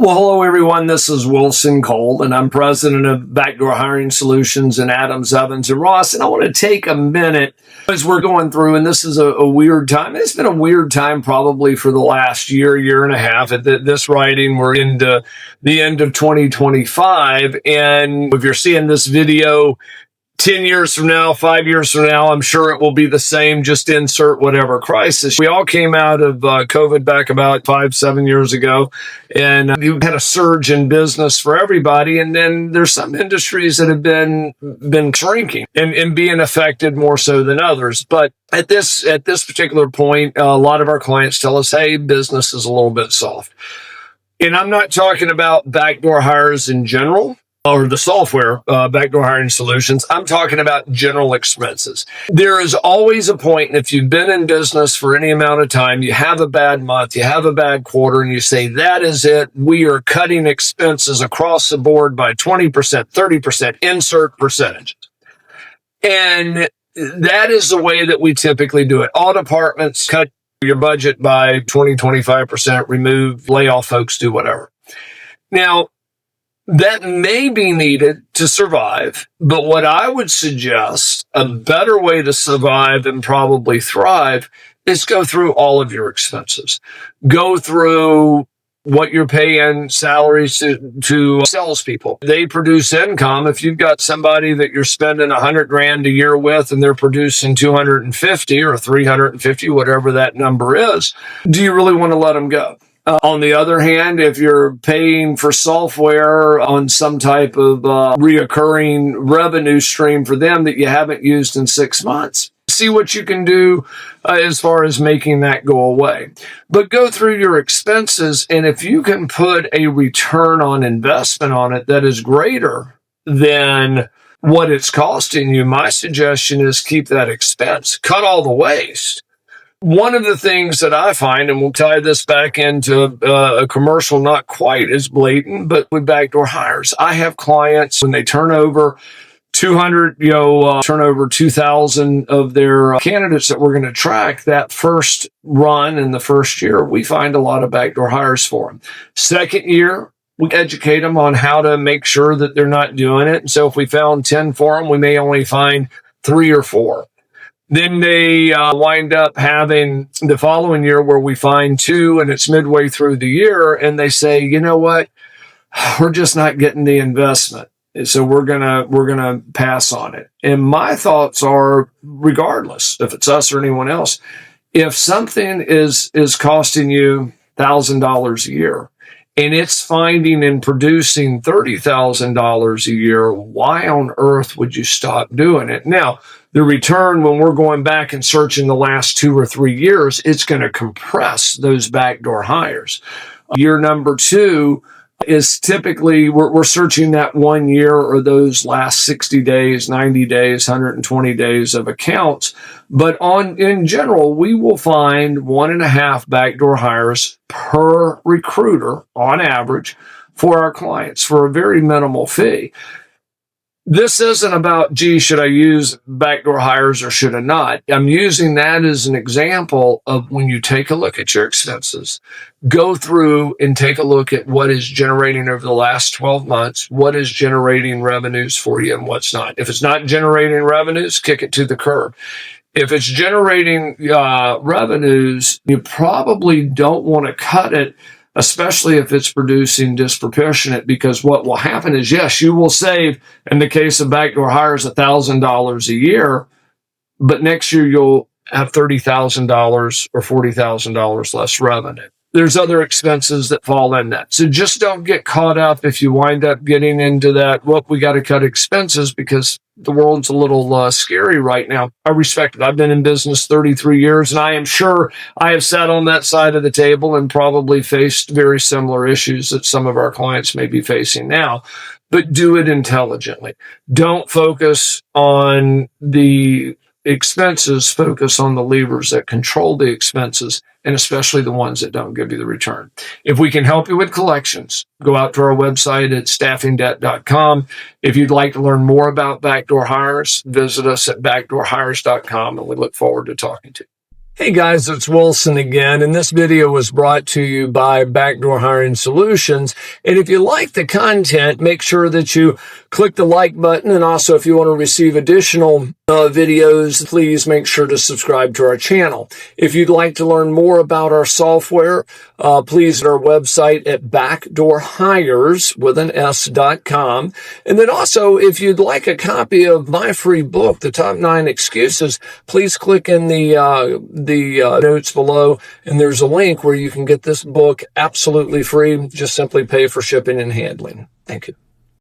Well, hello, everyone. This is Wilson Cole, and I'm president of Backdoor Hiring Solutions in Adams, Evans, and Ross. And I want to take a minute as we're going through, and this is a weird time. It's been a weird time probably for the last year and a half. At this writing, we're into the end of 2025. And if you're seeing this video 10 years from now, 5 years from now, I'm sure it will be the same, just insert whatever crisis. We all came out of COVID back about 5-7 years ago, and you had a surge in business for everybody. And then there's some industries that have been shrinking and being affected more so than others. But at this particular point, a lot of our clients tell us, hey, business is a little bit soft. And I'm not talking about backdoor hires in general, or the software, Backdoor Hiring Solutions. I'm talking about general expenses. There is always a point, and if you've been in business for any amount of time, you have a bad month, you have a bad quarter, and you say, that is it. We are cutting expenses across the board by 20%, 30%, insert percentages. And that is the way that we typically do it. All departments cut your budget by 20, 25%, remove, lay off folks, do whatever. Now, that may be needed to survive, but what I would suggest, a better way to survive and probably thrive, is go through all of your expenses. Go through what you're paying salaries to salespeople. They produce income. If you've got somebody that you're spending $100,000 a year with and they're producing 250 or 350, whatever that number is, do you really want to let them go? On the other hand, if you're paying for software on some type of reoccurring revenue stream for them that you haven't used in 6 months, see what you can do as far as making that go away. But go through your expenses, and if you can put a return on investment on it that is greater than what it's costing you, my suggestion is keep that expense. Cut all the waste. One of the things that I find, and we'll tie this back into a commercial not quite as blatant, but with backdoor hires, I have clients when they turn over 200, turn over 2,000 of their candidates that we're going to track. That first run in the first year, we find a lot of backdoor hires for them. Second year, we educate them on how to make sure that they're not doing it. And so if we found 10 for them, we may only find 3 or 4. Then they wind up having the following year where we find 2 and it's midway through the year and they say, you know what, we're just not getting the investment. So we're gonna pass on it. And my thoughts are, regardless if it's us or anyone else, if something is costing you $1,000 a year and it's finding and producing $30,000 a year, why on earth would you stop doing it? Now, the return, when we're going back and searching the last 2 or 3 years, it's going to compress those backdoor hires. Year number 2 is typically, we're searching that 1 year or those last 60 days, 90 days, 120 days of accounts. But in general, we will find 1.5 backdoor hires per recruiter on average for our clients for a very minimal fee. This isn't about, gee, should I use backdoor hires or should I not? I'm using that as an example of when you take a look at your expenses, go through and take a look at what is generating over the last 12 months, what is generating revenues for you and what's not. If it's not generating revenues, kick it to the curb. If it's generating revenues, you probably don't want to cut it, especially if it's producing disproportionate, because what will happen is, yes, you will save, in the case of backdoor hires, $1,000 a year, but next year you'll have $30,000 or $40,000 less revenue. There's other expenses that fall in that. So just don't get caught up if you wind up getting into that, well, we got to cut expenses because the world's a little scary right now. I respect it. I've been in business 33 years, and I am sure I have sat on that side of the table and probably faced very similar issues that some of our clients may be facing now. But do it intelligently. Don't focus on the expenses, focus on the levers that control the expenses, and especially the ones that don't give you the return. If we can help you with collections, go out to our website at staffingdebt.com. If you'd like to learn more about backdoor hires, visit us at backdoorhires.com, and we look forward to talking to you. Hey guys, it's Wilson again, and this video was brought to you by Backdoor Hiring Solutions. And if you like the content, make sure that you click the like button. And also, if you want to receive additional videos, please make sure to subscribe to our channel. If you'd like to learn more about our software, please visit our website at backdoorhires.com. And then also, if you'd like a copy of my free book, The Top 9 Excuses, please click in the notes below, and there's a link where you can get this book absolutely free. Just simply pay for shipping and handling. Thank you.